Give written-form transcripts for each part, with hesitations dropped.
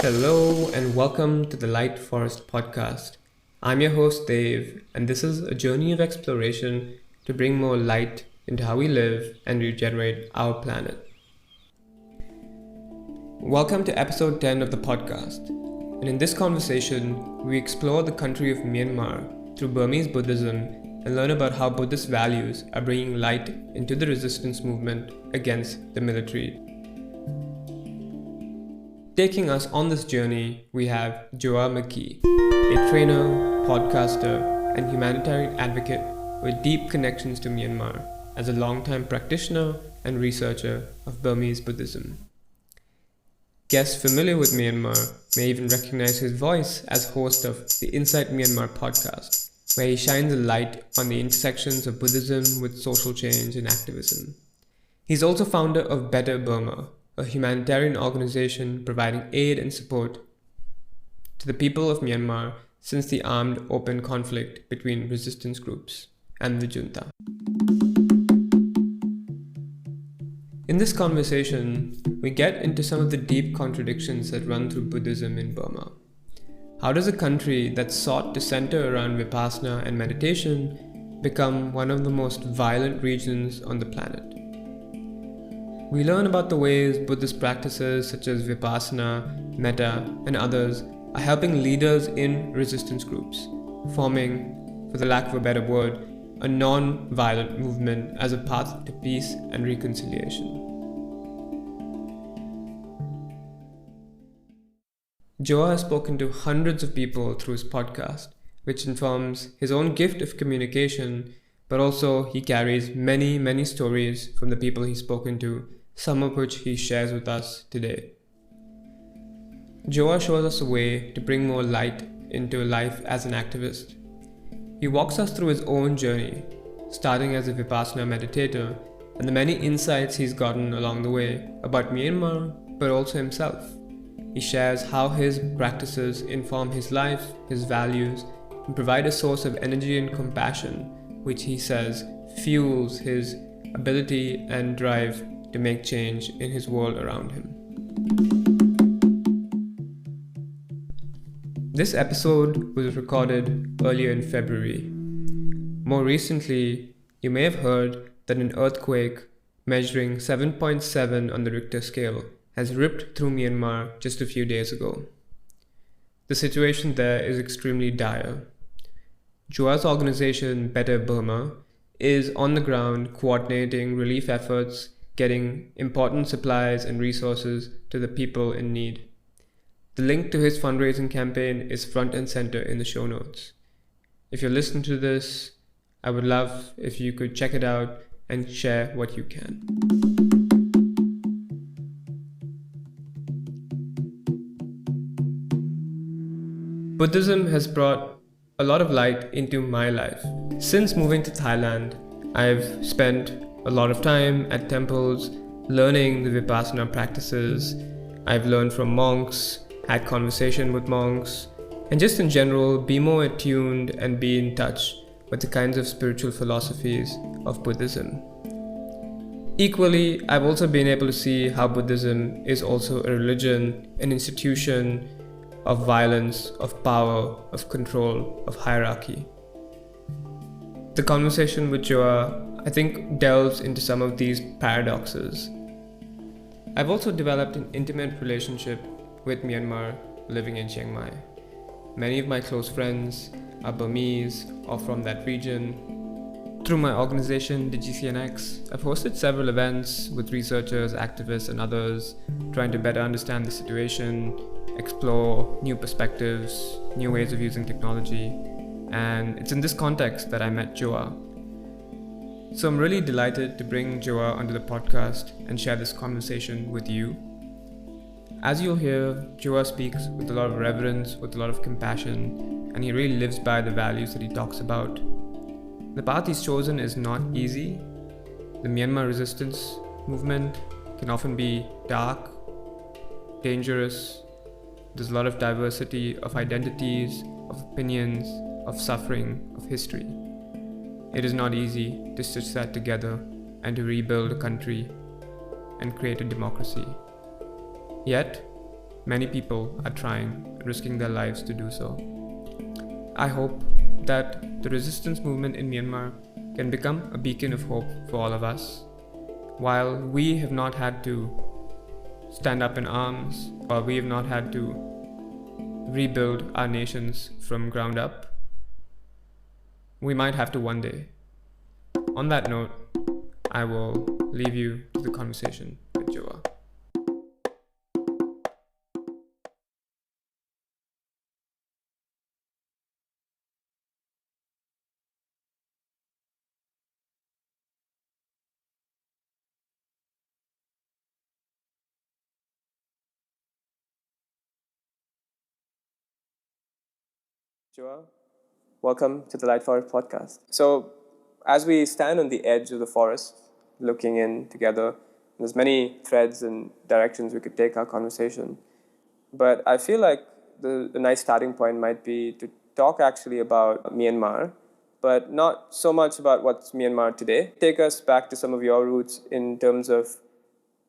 Hello and welcome to the Light Forest podcast. I'm your host Dave, and this is a journey of exploration to bring more light into how we live and regenerate our planet. Welcome to episode 10 of the podcast, and in this conversation we explore the country of Myanmar through Burmese Buddhism and learn about how Buddhist values are bringing light into the resistance movement against the military. Taking us on this journey, we have Joah McGee, a trainer, podcaster, and humanitarian advocate with deep connections to Myanmar as a longtime practitioner and researcher of Burmese Buddhism. Guests familiar with Myanmar may even recognize his voice as host of the Insight Myanmar podcast, where he shines a light on the intersections of Buddhism with social change and activism. He's also founder of Better Burma, a humanitarian organization providing aid and support to the people of Myanmar since the armed open conflict between resistance groups and the Junta. In this conversation, we get into some of the deep contradictions that run through Buddhism in Burma. How does a country that sought to center around Vipassana and meditation become one of the most violent regions on the planet? We learn about the ways Buddhist practices such as Vipassana, Metta, and others are helping leaders in resistance groups, forming, for the lack of a better word, a non-violent movement as a path to peace and reconciliation. Joah has spoken to hundreds of people through his podcast, which informs his own gift of communication, but also he carries many stories from the people he's spoken to, some of which he shares with us today. Joah shows us a way to bring more light into life as an activist. He walks us through his own journey, starting as a Vipassana meditator, and the many insights he's gotten along the way about Myanmar, but also himself. He shares how his practices inform his life, his values, and provide a source of energy and compassion, which he says fuels his ability and drive to make change in his world around him. This episode was recorded earlier in February. More recently, you may have heard that an earthquake measuring 7.7 on the Richter scale has ripped through Myanmar just a few days ago. The situation there is extremely dire. Joah's organization, Better Burma, is on the ground coordinating relief efforts, getting important supplies and resources to the people in need. The link to his fundraising campaign is front and center in the show notes. If you're listening to this, I would love if you could check it out and share what you can. Buddhism has brought a lot of light into my life. Since moving to Thailand, I've spent a lot of time at temples learning the Vipassana practices. I've learned from monks, had conversation with monks, and just in general be more attuned and be in touch with the kinds of spiritual philosophies of Buddhism. Equally, I've also been able to see how Buddhism is also a religion, an institution of violence, of power, of control, of hierarchy. The conversation with Joah, I think, delves into some of these paradoxes. I've also developed an intimate relationship with Myanmar living in Chiang Mai. Many of my close friends are Burmese or from that region. Through my organization, the GCNX, I've hosted several events with researchers, activists, and others, trying to better understand the situation, explore new perspectives, new ways of using technology. And it's in this context that I met Joah. So I'm really delighted to bring Joah onto the podcast and share this conversation with you. As you'll hear, Joah speaks with a lot of reverence, with a lot of compassion, and he really lives by the values that he talks about. The path he's chosen is not easy. The Myanmar resistance movement can often be dark, dangerous. There's a lot of diversity of identities, of opinions, of suffering, of history. It is not easy to stitch that together and to rebuild a country and create a democracy. Yet, many people are trying, risking their lives to do so. I hope that the resistance movement in Myanmar can become a beacon of hope for all of us. While we have not had to stand up in arms, or we have not had to rebuild our nations from ground up, we might have to one day. On that note, I will leave you to the conversation with Joah. Joah, welcome to the Light Forest podcast. So, as we stand on the edge of the forest, looking in together, there's many threads and directions we could take our conversation. But I feel like the nice starting point might be to talk actually about Myanmar, but not so much about what's Myanmar today. Take us back to some of your roots in terms of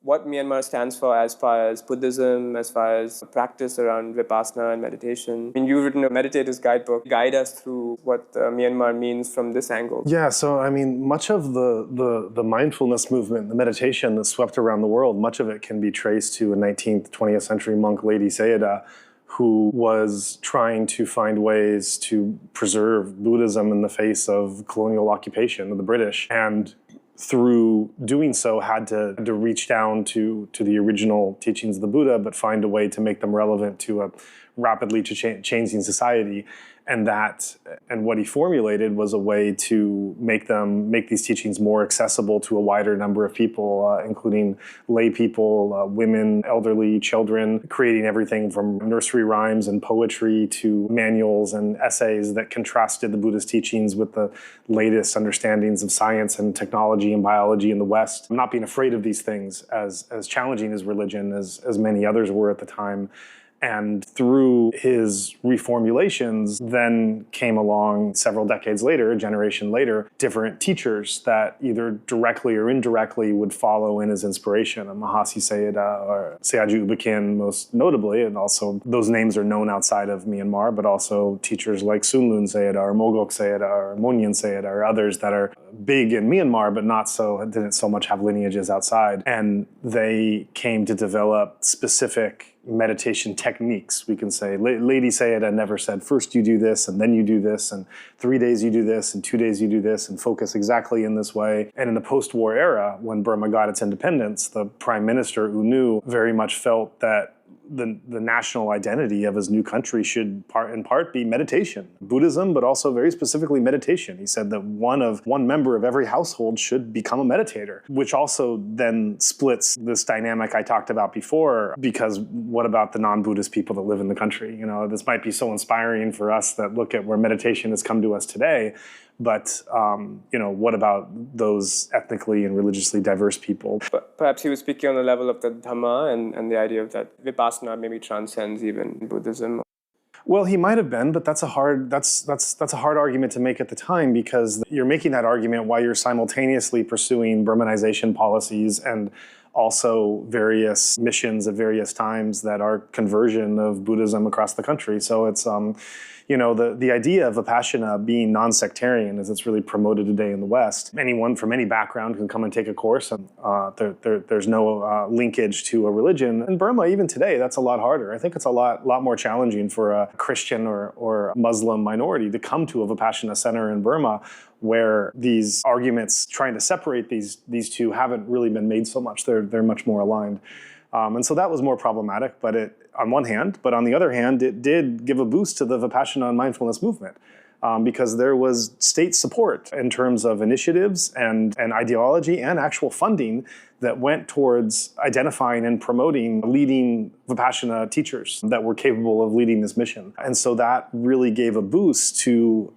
what Myanmar stands for as far as Buddhism, as far as practice around Vipassana and meditation. I mean, you've written a meditator's guidebook. Guide us through what Myanmar means from this angle. Yeah, so I mean, much of the mindfulness movement, the meditation that swept around the world, much of it can be traced to a 19th, 20th century monk, Lady Sayadaw, who was trying to find ways to preserve Buddhism in the face of colonial occupation of the British. And through doing so, had to reach down to the original teachings of the Buddha, but find a way to make them relevant to a rapidly changing society. And what he formulated was a way to make these teachings more accessible to a wider number of people, including lay people, women, elderly, children, creating everything from nursery rhymes and poetry to manuals and essays that contrasted the Buddhist teachings with the latest understandings of science and technology and biology in the West. Not being afraid of these things as challenging as religion as many others were at the time. And through his reformulations, then came along several decades later, a generation later, different teachers that either directly or indirectly would follow in his inspiration. Mahasi Sayadaw or Sayagyi Ubakin most notably, and also those names are known outside of Myanmar, but also teachers like Sunlun Sayadaw or Mogok Sayadaw or Monyan Sayadaw or others that are big in Myanmar, but didn't so much have lineages outside. And they came to develop specific meditation techniques, we can say. Lady Sayadaw never said, first you do this, and then you do this, and 3 days you do this, and 2 days you do this, and focus exactly in this way. And in the post-war era, when Burma got its independence, the Prime Minister, U Nu, very much felt that the national identity of his new country should in part be meditation, Buddhism, but also very specifically meditation. He said that one member of every household should become a meditator, which also then splits this dynamic I talked about before, because what about the non-Buddhist people that live in the country? You know, this might be so inspiring for us that look at where meditation has come to us today. But, what about those ethnically and religiously diverse people? But perhaps he was speaking on the level of the Dhamma and the idea of that Vipassana maybe transcends even Buddhism. Well, he might have been, but that's a hard argument to make at the time, because you're making that argument while you're simultaneously pursuing Burmanization policies and also various missions at various times that are conversion of Buddhism across the country. So it's the idea of Vipassana being non-sectarian, as it's really promoted today in the West. Anyone from any background can come and take a course, and there's no linkage to a religion. In Burma, even today, that's a lot harder. I think it's a lot more challenging for a Christian or Muslim minority to come to a Vipassana center in Burma, where these arguments trying to separate these two haven't really been made so much. They're much more aligned. And so that was more problematic, but on one hand, but on the other hand, it did give a boost to the Vipassana and mindfulness movement, because there was state support in terms of initiatives and ideology and actual funding that went towards identifying and promoting leading Vipassana teachers that were capable of leading this mission. And so that really gave a boost to,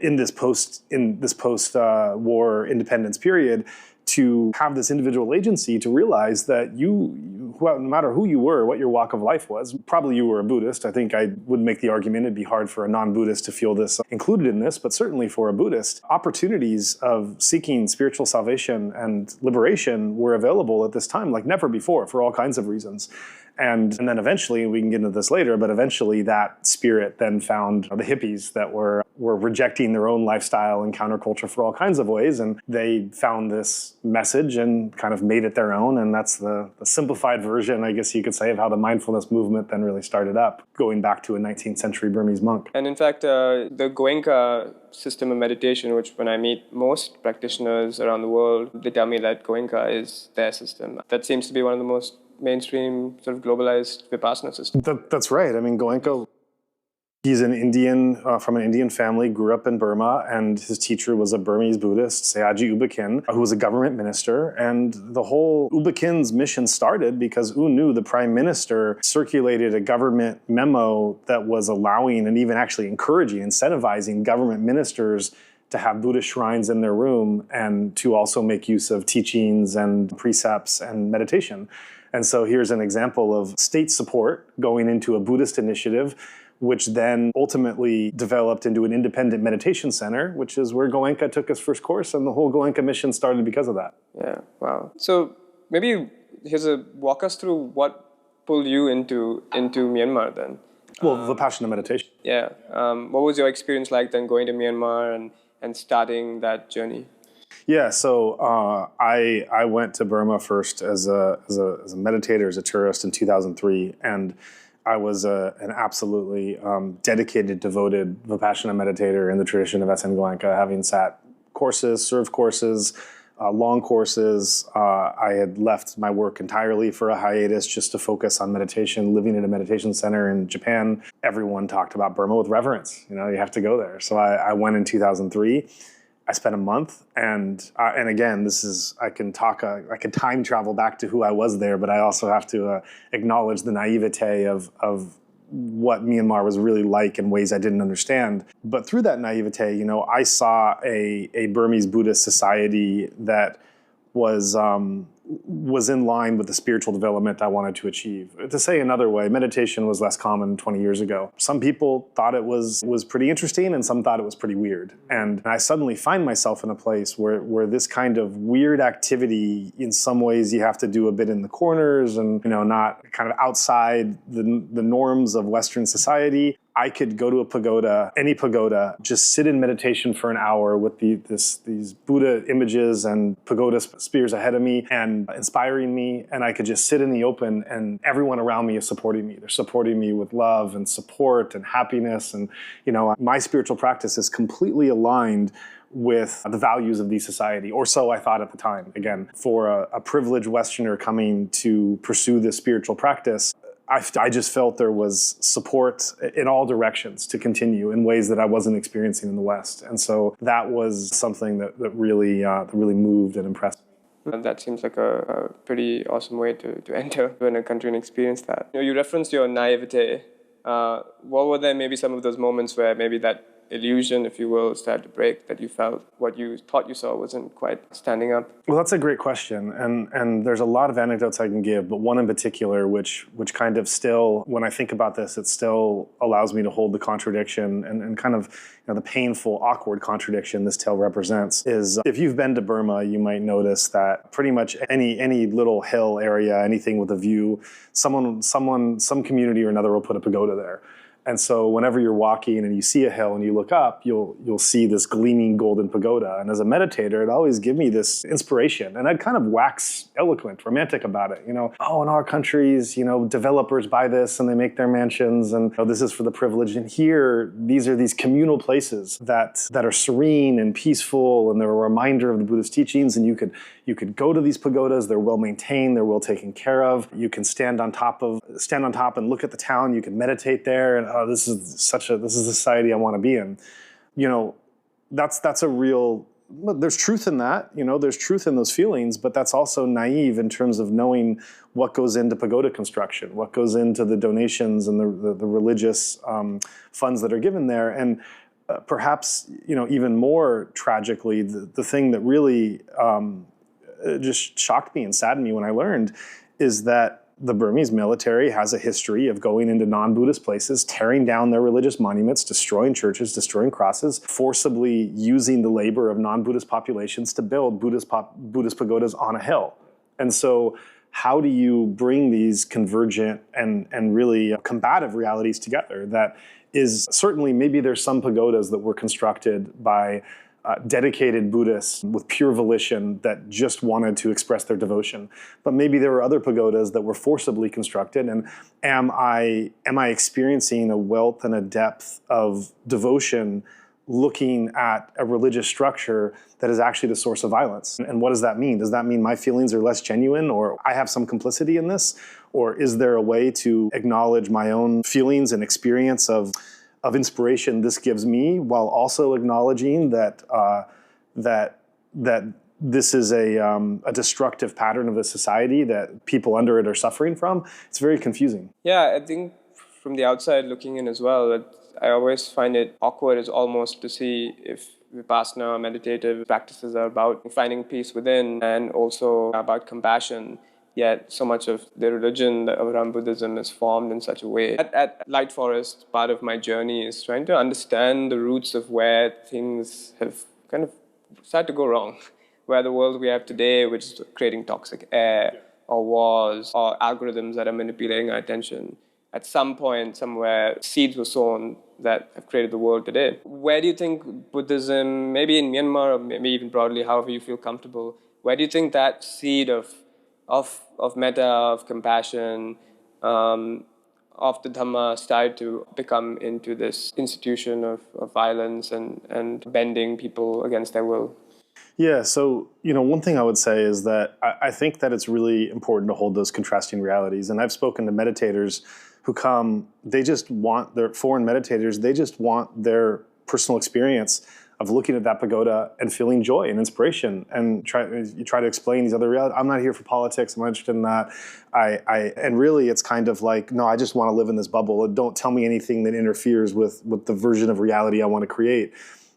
in this post-war independence period, to have this individual agency to realize that no matter who you were, what your walk of life was, probably you were a Buddhist. I think I would make the argument it'd be hard for a non-Buddhist to feel this included in this, but certainly for a Buddhist, opportunities of seeking spiritual salvation and liberation were available at this time like never before for all kinds of reasons. And then eventually, we can get into this later, but eventually that spirit then found the hippies that were rejecting their own lifestyle and counterculture for all kinds of ways. And they found this message and kind of made it their own. And that's the simplified version, I guess you could say, of how the mindfulness movement then really started up, going back to a 19th century Burmese monk. And in fact, the Goenka system of meditation, which when I meet most practitioners around the world, they tell me that Goenka is their system. That seems to be one of the most mainstream sort of globalized Vipassana systems. That's right. I mean, Goenka, he's an Indian, from an Indian family, grew up in Burma, and his teacher was a Burmese Buddhist, Sayagyi U Ba Khin, who was a government minister. And the whole U Ba Khin's mission started because U Nu, the prime minister, circulated a government memo that was allowing and even actually encouraging, incentivizing government ministers to have Buddhist shrines in their room and to also make use of teachings and precepts and meditation. And so here's an example of state support going into a Buddhist initiative, which then ultimately developed into an independent meditation center, which is where Goenka took his first course, and the whole Goenka mission started because of that. Yeah, wow. So maybe walk us through what pulled you into Myanmar then. Well, Vipassana meditation. Yeah. What was your experience like then going to Myanmar and starting that journey? Yeah, so I went to Burma first as a meditator, as a tourist in 2003, and I was an absolutely dedicated, devoted Vipassana meditator in the tradition of S.N. Goenka, having sat courses, served courses, long courses. I had left my work entirely for a hiatus just to focus on meditation, living in a meditation center in Japan. Everyone talked about Burma with reverence. You have to go there. So I went in 2003. I spent a month, and again, this is I can time travel back to who I was there, but I also have to acknowledge the naivete of what Myanmar was really like in ways I didn't understand. But through that naivete, I saw a Burmese Buddhist society that was in line with the spiritual development I wanted to achieve. To say another way, meditation was less common 20 years ago. Some people thought it was pretty interesting, and some thought it was pretty weird. And I suddenly find myself in a place where this kind of weird activity, in some ways, you have to do a bit in the corners and not kind of outside the norms of Western society. I could go to a pagoda, any pagoda, just sit in meditation for an hour with these Buddha images and pagoda spears ahead of me and inspiring me, and I could just sit in the open, and everyone around me is supporting me. They're supporting me with love and support and happiness, and my spiritual practice is completely aligned with the values of the society, or so I thought at the time. Again, for a privileged Westerner coming to pursue this spiritual practice, I just felt there was support in all directions to continue in ways that I wasn't experiencing in the West. And so that was something that really moved and impressed me. And that seems like a pretty awesome way to enter in a country and experience that. You referenced your naivete. What were there maybe some of those moments where maybe that illusion, if you will, started to break, that you felt what you thought you saw wasn't quite standing up? Well, that's a great question, and there's a lot of anecdotes I can give, but one in particular, which kind of still, when I think about this, it still allows me to hold the contradiction and kind of the painful, awkward contradiction this tale represents, is if you've been to Burma, you might notice that pretty much any little hill area, anything with a view, some community or another will put a pagoda there. And so whenever you're walking and you see a hill and you look up, you'll see this gleaming golden pagoda. And as a meditator, it always gave me this inspiration. And I'd kind of wax eloquent, romantic about it. In our countries, developers buy this and they make their mansions, and this is for the privileged. And here, these are these communal places that are serene and peaceful, and they're a reminder of the Buddhist teachings. And you could go to these pagodas. They're well maintained. They're well taken care of. You can stand on top and look at the town. You can meditate there, and this is the society I want to be in. That's a real. There's truth in that. There's truth in those feelings, but that's also naive in terms of knowing what goes into pagoda construction, what goes into the donations and the religious funds that are given there, and perhaps even more tragically, the thing that really just shocked me and saddened me when I learned is that the Burmese military has a history of going into non-Buddhist places, tearing down their religious monuments, destroying churches, destroying crosses, forcibly using the labor of non-Buddhist populations to build Buddhist pagodas on a hill. And so how do you bring these convergent and really combative realities together? That is certainly, maybe there's some pagodas that were constructed by dedicated Buddhists with pure volition that just wanted to express their devotion. But maybe there were other pagodas that were forcibly constructed. And am I experiencing a wealth and a depth of devotion looking at a religious structure that is actually the source of violence? And what does that mean? Does that mean my feelings are less genuine, or I have some complicity in this? Or is there a way to acknowledge my own feelings and experience of inspiration this gives me, while also acknowledging that that this is a destructive pattern of the society that people under it are suffering from? It's very confusing. Yeah, I think from the outside looking in as well, I always find it awkward is almost to see if Vipassana meditative practices are about finding peace within and also about compassion. Yet so much of the religion around Buddhism is formed in such a way. At Light Forest, part of my journey is trying to understand the roots of where things have kind of started to go wrong. Where the world we have today, which is creating toxic air, or wars, or algorithms that are manipulating our attention. At some point, somewhere, seeds were sown that have created the world today. Where do you think Buddhism, maybe in Myanmar, or maybe even broadly, however you feel comfortable, where do you think that seed of metta, of compassion, of the Dhamma started to become into this institution of violence and bending people against their will? Yeah, so, one thing I would say is that I think that it's really important to hold those contrasting realities. And I've spoken to meditators who come, they just want, they're foreign meditators, they just want their personal experience of looking at that pagoda and feeling joy and inspiration, and you try to explain these other realities. I'm not here for politics. I'm not interested in that. And really, it's kind of like, no, I just want to live in this bubble. Don't tell me anything that interferes with the version of reality I want to create.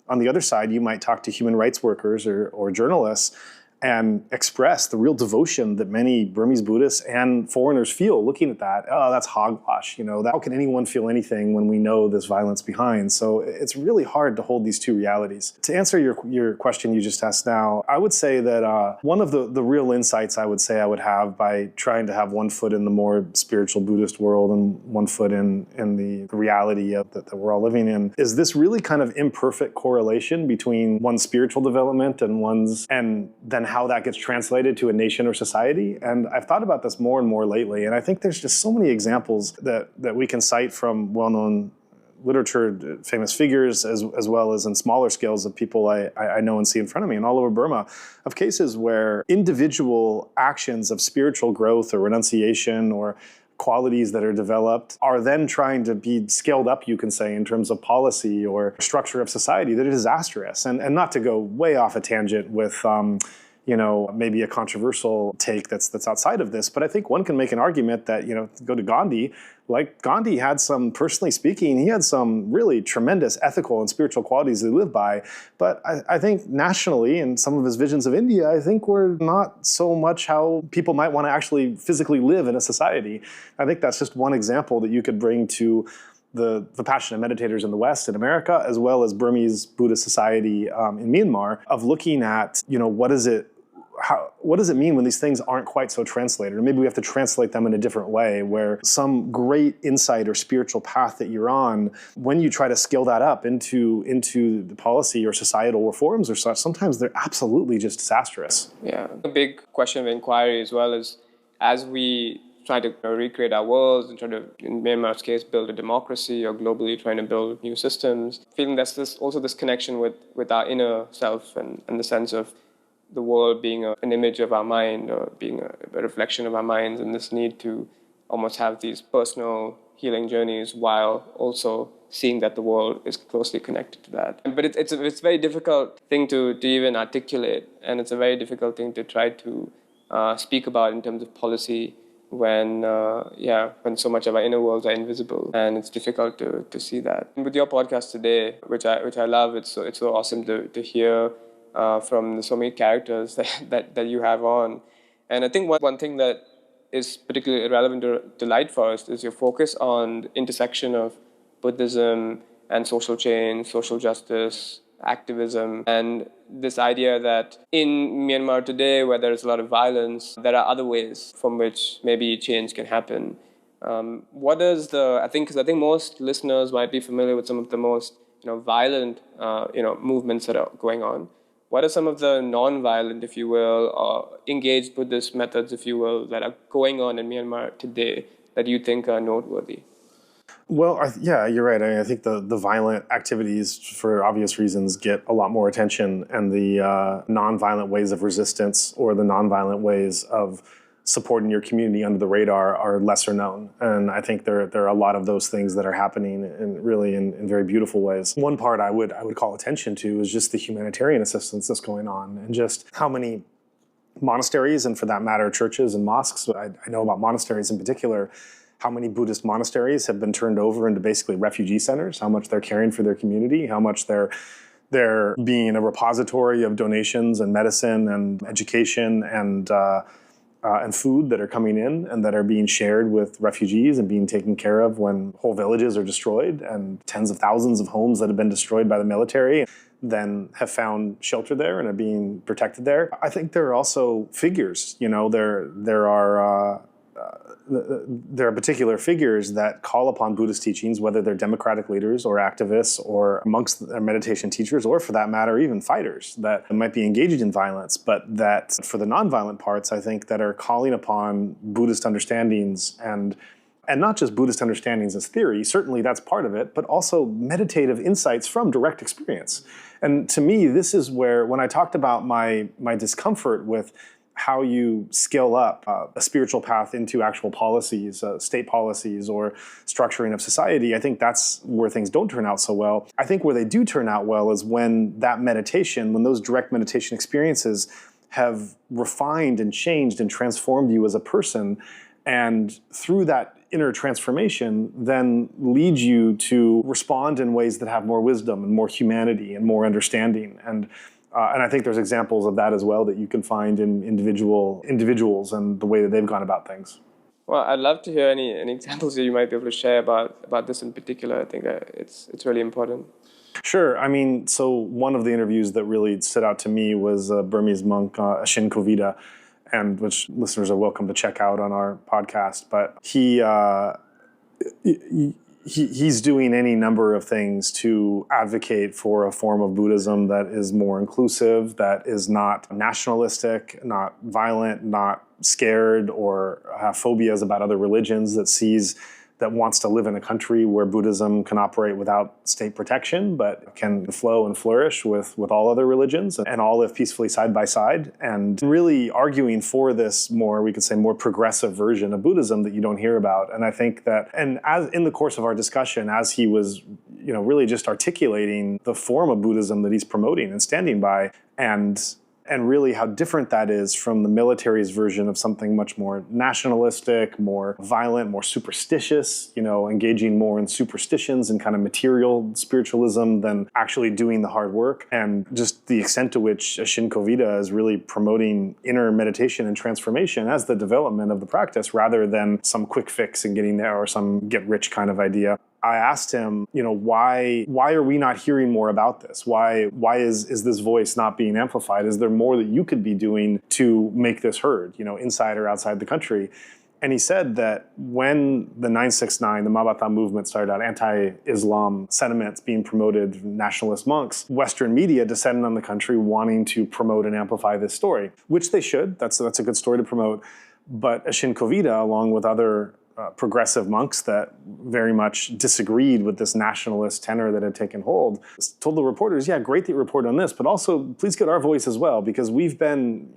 On the other side, you might talk to human rights workers or journalists and express the real devotion that many Burmese Buddhists and foreigners feel looking at that. Oh, that's hogwash. How can anyone feel anything when we know this violence behind? So it's really hard to hold these two realities. To answer your question you just asked now, I would say that one of the real insights I would say I would have by trying to have one foot in the more spiritual Buddhist world and one foot in the reality that we're all living in is this really kind of imperfect correlation between one's spiritual development and then how that gets translated to a nation or society. And I've thought about this more and more lately, and I think there's just so many examples that we can cite from well-known literature, famous figures, as well as in smaller scales of people I know and see in front of me and all over Burma, of cases where individual actions of spiritual growth or renunciation or qualities that are developed are then trying to be scaled up, you can say, in terms of policy or structure of society that are disastrous. And not to go way off a tangent with maybe a controversial take that's outside of this, but I think one can make an argument that, go to Gandhi, like Gandhi had some, personally speaking, he had some really tremendous ethical and spiritual qualities that he lived by, but I think nationally, in some of his visions of India, I think were not so much how people might want to actually physically live in a society. I think that's just one example that you could bring to the passionate meditators in the West, in America, as well as Burmese Buddhist society in Myanmar, of looking at, what does it mean when these things aren't quite so translated? Or maybe we have to translate them in a different way, where some great insight or spiritual path that you're on, when you try to scale that up into the policy or societal reforms or such, sometimes they're absolutely just disastrous. Yeah, a big question of inquiry as well is, as we try to recreate our worlds and try to, in Myanmar's case, build a democracy, or globally trying to build new systems, feeling there's this connection with our inner self and the sense of the world being an image of our mind, or being a reflection of our minds, and this need to almost have these personal healing journeys while also seeing that the world is closely connected to that. But it's a very difficult thing to even articulate, and it's a very difficult thing to try to speak about in terms of policy when so much of our inner worlds are invisible, and it's difficult to see that. And with your podcast today, which I love, it's so awesome to hear from so many characters that you have on. And I think one thing that is particularly relevant to Light Forest is your focus on the intersection of Buddhism and social change, social justice, activism, and this idea that in Myanmar today, where there's a lot of violence, there are other ways from which maybe change can happen. What is because I think most listeners might be familiar with some of the most violent movements that are going on. What are some of the non-violent, if you will, or engaged Buddhist methods, if you will, that are going on in Myanmar today that you think are noteworthy? Well, yeah, you're right. I think the violent activities, for obvious reasons, get a lot more attention, and the nonviolent ways of resistance or the nonviolent ways of supporting your community under the radar are lesser known. And I think there are a lot of those things that are happening in very beautiful ways. One part I would call attention to is just the humanitarian assistance that's going on, and just how many monasteries, and for that matter, churches and mosques. I know about monasteries in particular. How many Buddhist monasteries have been turned over into basically refugee centers, how much they're caring for their community, how much they're being a repository of donations and medicine and education and food that are coming in and that are being shared with refugees and being taken care of when whole villages are destroyed, and tens of thousands of homes that have been destroyed by the military then have found shelter there and are being protected there. I think there are also figures, there are particular figures that call upon Buddhist teachings, whether they're democratic leaders or activists or amongst their meditation teachers, or for that matter, even fighters that might be engaged in violence, but that for the nonviolent parts, I think that are calling upon Buddhist understandings and not just Buddhist understandings as theory, certainly that's part of it, but also meditative insights from direct experience. And to me, this is where, when I talked about my discomfort with how you scale up a spiritual path into actual policies, state policies, or structuring of society, I think that's where things don't turn out so well. I think where they do turn out well is when that meditation, when those direct meditation experiences have refined and changed and transformed you as a person, and through that inner transformation then lead you to respond in ways that have more wisdom and more humanity and more understanding. And I think there's examples of that as well that you can find in individuals and the way that they've gone about things. Well, I'd love to hear any examples that you might be able to share about this in particular. I think it's really important. Sure. I mean, so one of the interviews that really stood out to me was a Burmese monk, Ashin Kovida, and which listeners are welcome to check out on our podcast. But he's doing any number of things to advocate for a form of Buddhism that is more inclusive, that is not nationalistic, not violent, not scared or have phobias about other religions, that wants to live in a country where Buddhism can operate without state protection, but can flow and flourish with all other religions and all live peacefully side by side, and really arguing for this more progressive version of Buddhism that you don't hear about. And I think that, and as in the course of our discussion, as he was, really just articulating the form of Buddhism that he's promoting and standing by, and really how different that is from the military's version of something much more nationalistic, more violent, more superstitious, engaging more in superstitions and kind of material spiritualism than actually doing the hard work. And just the extent to which Ashin Kovida is really promoting inner meditation and transformation as the development of the practice rather than some quick fix and getting there or some get rich kind of idea. I asked him, why are we not hearing more about this? Why is this voice not being amplified? Is there more that you could be doing to make this heard, inside or outside the country? And he said that when the 969, the Mabata movement started out, anti-Islam sentiments being promoted, nationalist monks, Western media descended on the country wanting to promote and amplify this story, which they should. That's a good story to promote. But Ashin Kovida, along with other progressive monks that very much disagreed with this nationalist tenor that had taken hold, told the reporters, yeah, great that you report on this, but also please get our voice as well, because we've been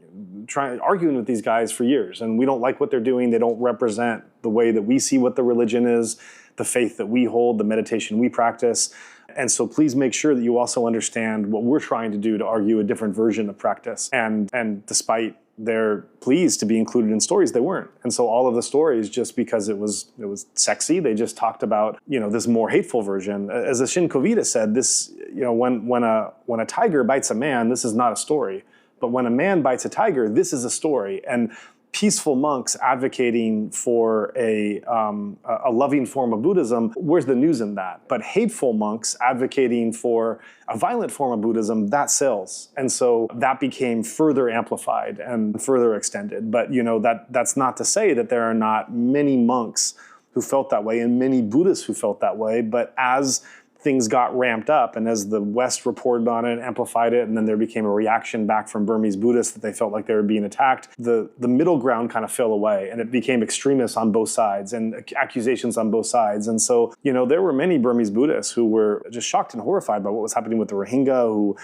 arguing with these guys for years, and we don't like what they're doing. They don't represent the way that we see what the religion is, the faith that we hold, the meditation we practice. And so please make sure that you also understand what we're trying to do to argue a different version of practice. And despite they're pleased to be included in stories, they weren't. And so all of the stories, just because it was sexy, they just talked about, this more hateful version. As Ashin Kovida said, this, when a tiger bites a man, this is not a story. But when a man bites a tiger, this is a story. And peaceful monks advocating for a loving form of Buddhism, where's the news in that? But hateful monks advocating for a violent form of Buddhism, that sells. And so that became further amplified and further extended. But that's not to say that there are not many monks who felt that way and many Buddhists who felt that way. But as things got ramped up and as the West reported on it, amplified it, and then there became a reaction back from Burmese Buddhists that they felt like they were being attacked, the middle ground kind of fell away and it became extremists on both sides and accusations on both sides. And so, there were many Burmese Buddhists who were just shocked and horrified by what was happening with the Rohingya, who,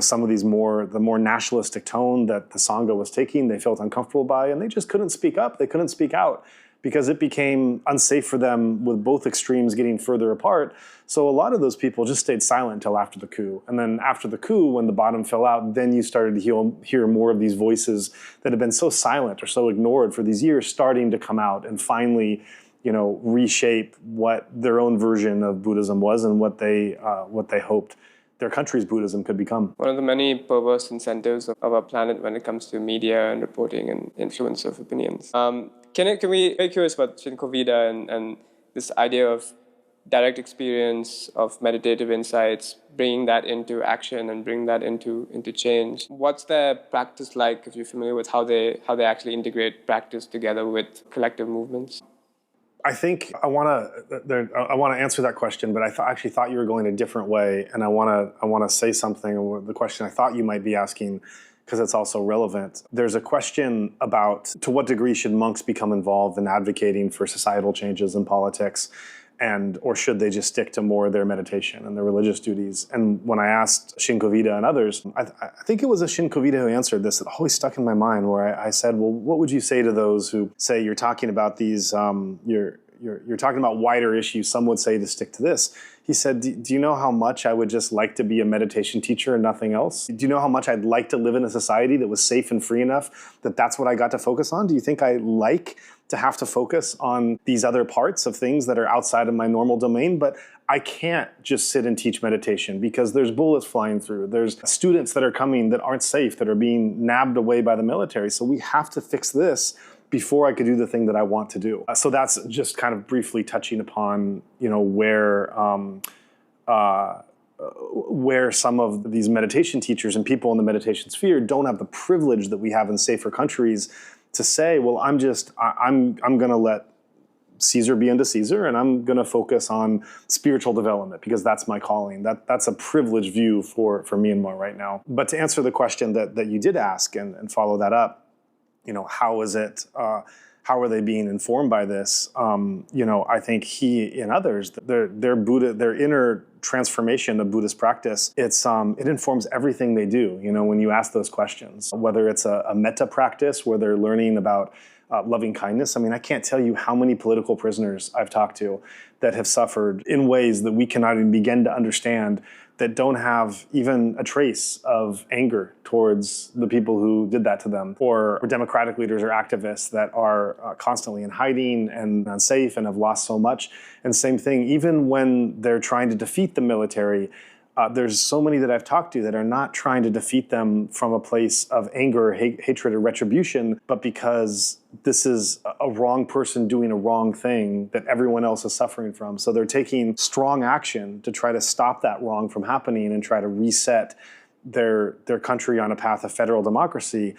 some of the more nationalistic tone that the Sangha was taking, they felt uncomfortable by, and they just couldn't speak up. They couldn't speak out, because it became unsafe for them with both extremes getting further apart. So a lot of those people just stayed silent until after the coup. And then after the coup, when the bottom fell out, then you started to hear more of these voices that had been so silent or so ignored for these years starting to come out and finally, reshape what their own version of Buddhism was and what they hoped their country's Buddhism could become. One of the many perverse incentives of our planet when it comes to media and reporting and influence of opinions. Can we very curious about Shinkovida and this idea of direct experience of meditative insights, bringing that into action and bring that into change. What's their practice like, if you're familiar with how they actually integrate practice together with collective movements? I think I want to answer that question, but I actually thought you were going a different way, and I want to say something. The question I thought you might be asking, because it's also relevant. There's a question about to what degree should monks become involved in advocating for societal changes in politics, or should they just stick to more of their meditation and their religious duties? And when I asked Shinkovida and others, I think it was a Shinkovida who answered this that always stuck in my mind, where I said, well, what would you say to those who say you're talking about these, you're talking about wider issues, some would say to stick to this. He said, do you know how much I would just like to be a meditation teacher and nothing else? Do you know how much I'd like to live in a society that was safe and free enough that that's what I got to focus on? Do you think I like to have to focus on these other parts of things that are outside of my normal domain? But I can't just sit and teach meditation because there's bullets flying through. There's students that are coming that aren't safe, that are being nabbed away by the military. So we have to fix this before I could do the thing that I want to do. So that's just kind of briefly touching upon, where some of these meditation teachers and people in the meditation sphere don't have the privilege that we have in safer countries to say, well, I'm going to let Caesar be unto Caesar, and I'm going to focus on spiritual development because that's my calling. That's a privileged view for Myanmar right now. But to answer the question that you did ask and follow that up, how is it? How are they being informed by this? I think he and others, their inner transformation of Buddhist practice, it informs everything they do. When you ask those questions, whether it's a metta practice where they're learning about loving kindness. I mean, I can't tell you how many political prisoners I've talked to that have suffered in ways that we cannot even begin to understand, that don't have even a trace of anger towards the people who did that to them, or democratic leaders or activists that are constantly in hiding and unsafe and have lost so much. And same thing, even when they're trying to defeat the military, there's so many that I've talked to that are not trying to defeat them from a place of anger, hatred, or retribution, but because this is a wrong person doing a wrong thing that everyone else is suffering from. So they're taking strong action to try to stop that wrong from happening and try to reset their country on a path of federal democracy.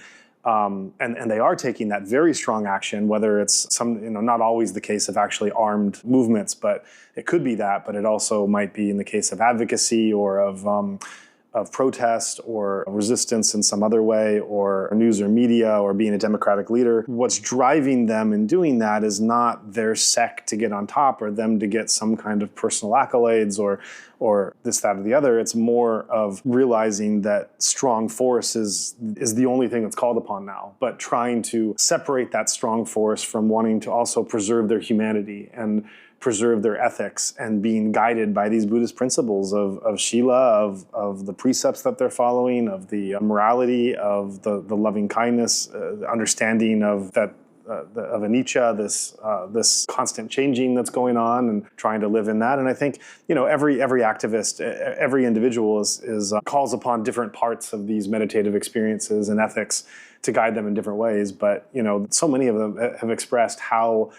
And they are taking that very strong action, whether it's not always the case of actually armed movements, but it could be that, but it also might be in the case of advocacy or of protest or resistance in some other way, or news or media, or being a democratic leader. What's driving them in doing that is not their sect to get on top or them to get some kind of personal accolades or this, that, or the other. It's more of realizing that strong force is the only thing that's called upon now, but trying to separate that strong force from wanting to also preserve their humanity and preserve their ethics and being guided by these Buddhist principles of Shila, of the precepts that they're following, of the morality, of the loving kindness, understanding of that of anicca, this constant changing that's going on, and trying to live in that. And I think, every activist, every individual is calls upon different parts of these meditative experiences and ethics to guide them in different ways. But so many of them have expressed how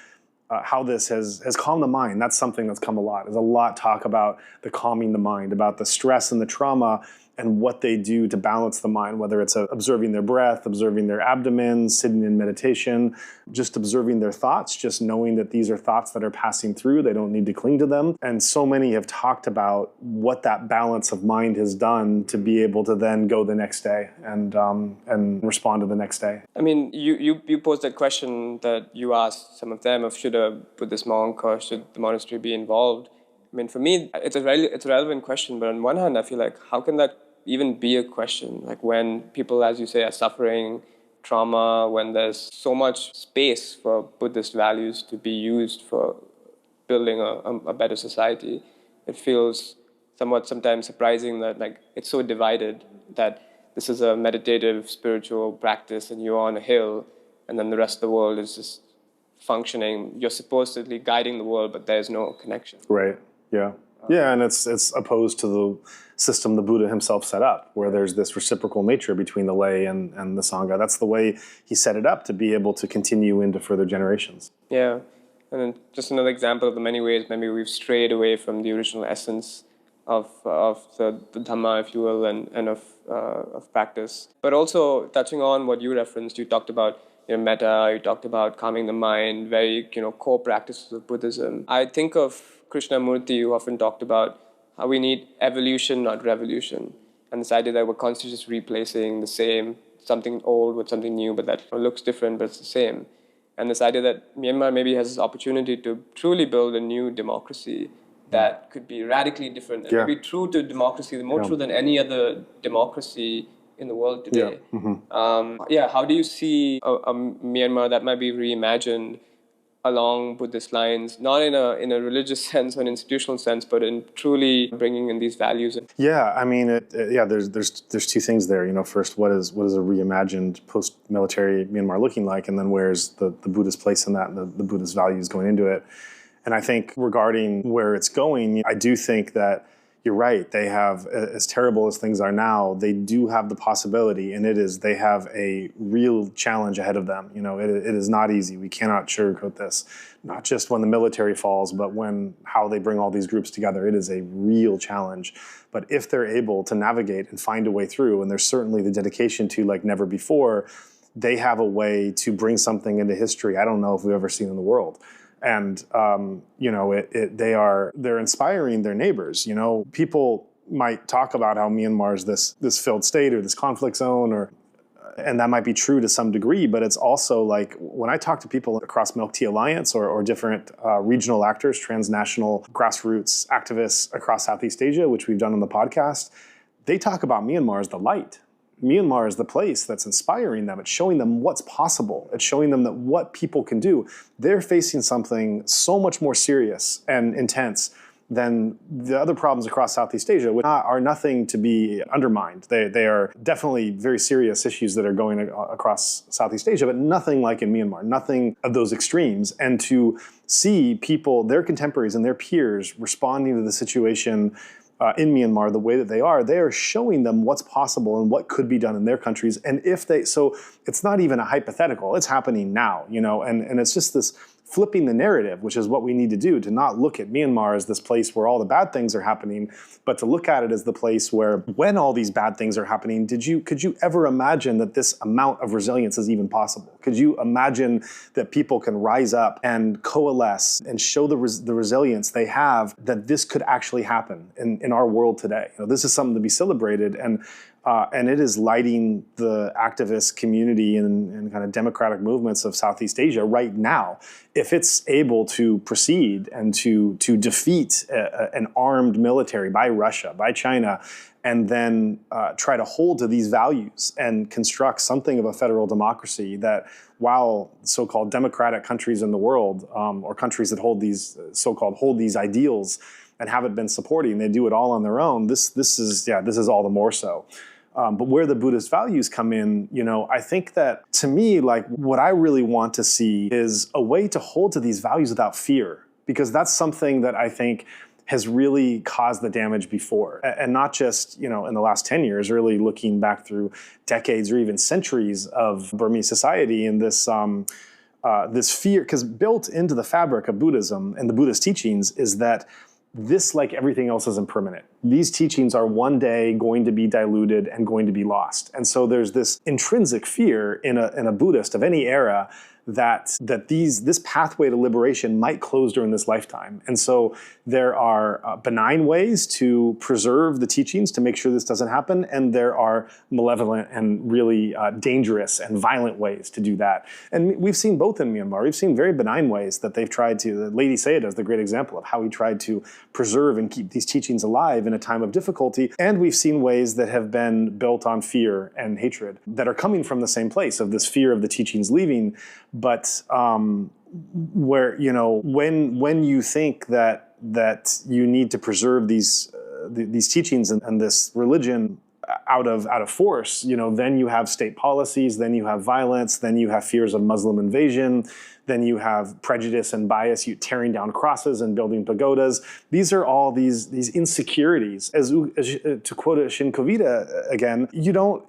this has calmed the mind. That's something that's come a lot. There's a lot talk about the calming the mind, about the stress and the trauma, and what they do to balance the mind, whether it's observing their breath, observing their abdomen, sitting in meditation, just observing their thoughts, just knowing that these are thoughts that are passing through. They don't need to cling to them. And so many have talked about what that balance of mind has done to be able to then go the next day and respond to the next day. I mean, you posed that question that you asked some of them of should a Buddhist monk or should the monastery be involved. I mean, for me, it's a relevant question, but on one hand, I feel like how can that even be a question? Like when people, as you say, are suffering trauma, when there's so much space for Buddhist values to be used for building a better society, it feels somewhat sometimes surprising that like it's so divided, that this is a meditative spiritual practice and you're on a hill and then the rest of the world is just functioning. You're supposedly guiding the world, but there's no connection. Right. Yeah. Yeah, and it's opposed to the system the Buddha himself set up, where there's this reciprocal nature between the lay and the Sangha. That's the way he set it up to be able to continue into further generations. Yeah, and then just another example of the many ways maybe we've strayed away from the original essence of the Dhamma, if you will, and of practice. But also touching on what you referenced, you talked about metta, you talked about calming the mind, very core practices of Buddhism. I think of Krishnamurti, who often talked about how we need evolution, not revolution. And this idea that we're constantly just replacing the same, something old with something new, but that looks different, but it's the same. And this idea that Myanmar maybe has this opportunity to truly build a new democracy that could be radically different and maybe true to democracy, more true than any other democracy in the world today. Yeah. Mm-hmm. How do you see a Myanmar that might be reimagined along Buddhist lines, not in a religious sense or an institutional sense, but in truly bringing in these values? Yeah, I mean, there's two things there. First, what is a reimagined post-military Myanmar looking like, and then where's the Buddhist place in that, and the Buddhist values going into it. And I think regarding where it's going, I do think that you're right. They have, as terrible as things are now, they do have the possibility, and they have a real challenge ahead of them. It is not easy. We cannot sugarcoat this. Not just when the military falls, but how they bring all these groups together. It is a real challenge. But if they're able to navigate and find a way through, and there's certainly the dedication to like never before, they have a way to bring something into history I don't know if we've ever seen in the world. And, they're inspiring their neighbors. People might talk about how Myanmar is this failed state or this conflict zone, and that might be true to some degree, but it's also like when I talk to people across Milk Tea Alliance or different regional actors, transnational grassroots activists across Southeast Asia, which we've done on the podcast, they talk about Myanmar as the light. Myanmar is the place that's inspiring them. It's showing them what's possible. It's showing them that what people can do. They're facing something so much more serious and intense than the other problems across Southeast Asia, which are nothing to be undermined. They are definitely very serious issues that are going across Southeast Asia, but nothing like in Myanmar, nothing of those extremes. And to see people, their contemporaries and their peers responding to the situation in Myanmar the way that they are showing them what's possible and what could be done in their countries. And so it's not even a hypothetical, it's happening now, and it's just this flipping the narrative, which is what we need to do, to not look at Myanmar as this place where all the bad things are happening, but to look at it as the place where when all these bad things are happening, could you ever imagine that this amount of resilience is even possible? Could you imagine that people can rise up and coalesce and show the resilience they have, that this could actually happen in our world today? This is something to be celebrated, and it is lighting the activist community and kind of democratic movements of Southeast Asia right now. If it's able to proceed and to defeat an armed military by Russia, by China, and then try to hold to these values and construct something of a federal democracy that, while so-called democratic countries in the world, or countries that hold these ideals and haven't been supporting, they do it all on their own. This is all the more so. But where the Buddhist values come in, I think that to me, like what I really want to see is a way to hold to these values without fear, because that's something that I think has really caused the damage before. And not just, in the last 10 years, really looking back through decades or even centuries of Burmese society, and this fear, because built into the fabric of Buddhism and the Buddhist teachings is that this, like everything else, is impermanent. These teachings are one day going to be diluted and going to be lost. And so there's this intrinsic fear in a Buddhist of any era that this pathway to liberation might close during this lifetime. And so there are benign ways to preserve the teachings to make sure this doesn't happen, and there are malevolent and really dangerous and violent ways to do that. And we've seen both in Myanmar. We've seen very benign ways that they've tried to. Lady Sayadaw is the great example of how he tried to preserve and keep these teachings alive in a time of difficulty. And we've seen ways that have been built on fear and hatred that are coming from the same place of this fear of the teachings leaving. But where, when you think that you need to preserve these teachings and this religion out of force, then you have state policies, then you have violence, then you have fears of Muslim invasion, then you have prejudice and bias, you tearing down crosses and building pagodas. These are all these insecurities. As to quote Shinkovita again, you don't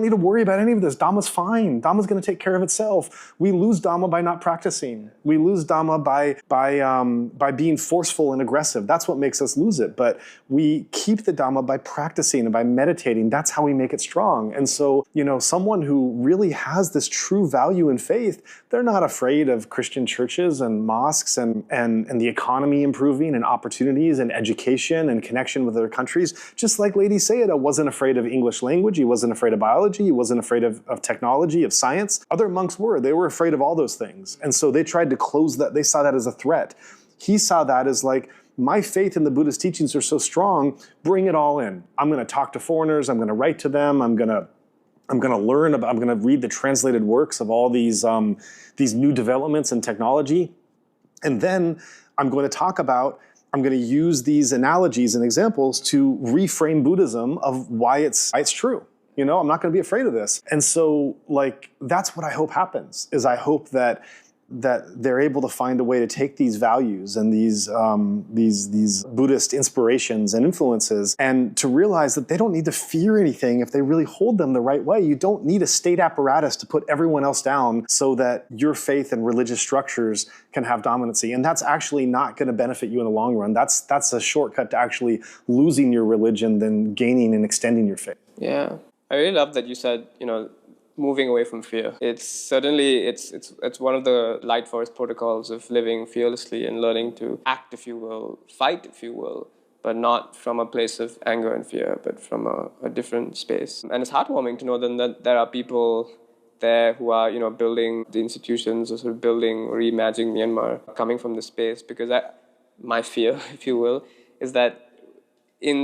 need to worry about any of this. Dhamma's fine. Dhamma's going to take care of itself. We lose Dhamma by not practicing. We lose Dhamma by being forceful and aggressive. That's what makes us lose it. But we keep the Dhamma by practicing and by meditating. That's how we make it strong. And so, someone who really has this true value in faith, they're not afraid of Christian churches and mosques and the economy improving and opportunities and education and connection with other countries. Just like Lady Sayadaw wasn't afraid of English language. He wasn't afraid of biology. He wasn't afraid of technology, of science. Other monks were. They were afraid of all those things. And so they tried to close that. They saw that as a threat. He saw that as like, my faith in the Buddhist teachings are so strong, bring it all in. I'm going to talk to foreigners. I'm going to write to them. I'm going to learn about, I'm going to read the translated works of all these new developments in technology. And then I'm going to use these analogies and examples to reframe Buddhism of why it's true. I'm not going to be afraid of this. And so, that's what I hope happens, is I hope that they're able to find a way to take these values and these Buddhist inspirations and influences, and to realize that they don't need to fear anything if they really hold them the right way. You don't need a state apparatus to put everyone else down so that your faith and religious structures can have dominancy. And that's actually not going to benefit you in the long run. That's a shortcut to actually losing your religion than gaining and extending your faith. Yeah. I really love that you said, moving away from fear. It's certainly, it's one of the light forest protocols of living fearlessly and learning to act, if you will, fight, if you will, but not from a place of anger and fear, but from a different space. And it's heartwarming to know then that there are people there who are, building the institutions or sort of building or reimagining Myanmar coming from this space, because my fear, if you will, is that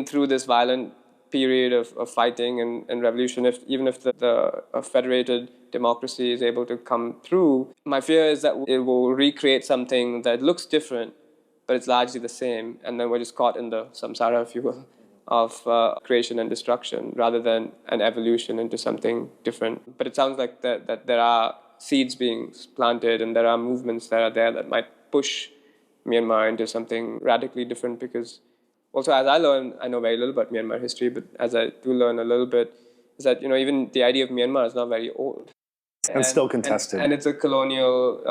through this violent period of fighting and revolution, even if the federated democracy is able to come through, my fear is that it will recreate something that looks different, but it's largely the same, and then we're just caught in the samsara, if you will, of creation and destruction, rather than an evolution into something different. But it sounds like that there are seeds being planted, and there are movements that are there that might push Myanmar into something radically different, because also, as I learn, I know very little about Myanmar history, but as I do learn a little bit, is that, even the idea of Myanmar is not very old. And still contested. And it's a colonial,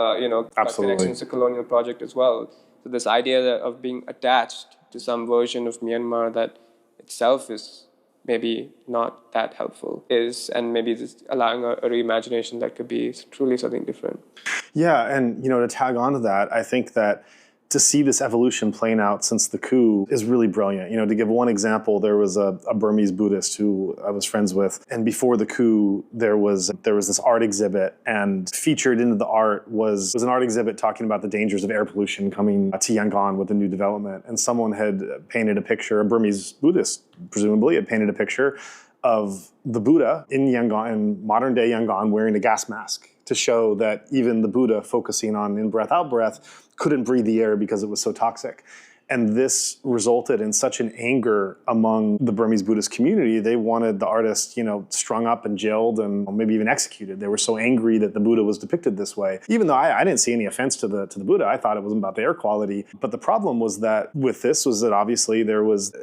Absolutely. It's a colonial project as well. So this idea of being attached to some version of Myanmar that itself is maybe not that helpful and maybe just allowing a reimagination that could be truly something different. Yeah, and, to tag on to that, I think that to see this evolution playing out since the coup is really brilliant. To give one example, there was a Burmese Buddhist who I was friends with, and before the coup, there was this art exhibit, and featured into the art was an art exhibit talking about the dangers of air pollution coming to Yangon with the new development. And someone had painted a picture, a Burmese Buddhist presumably, had painted a picture of the Buddha in Yangon, in modern day Yangon, wearing a gas mask, to show that even the Buddha, focusing on in-breath, out-breath, couldn't breathe the air because it was so toxic. And this resulted in such an anger among the Burmese Buddhist community. They wanted the artist, strung up and jailed and maybe even executed. They were so angry that the Buddha was depicted this way. Even though I didn't see any offense to the Buddha, I thought it was about the air quality. But the problem was that with this was that obviously there was,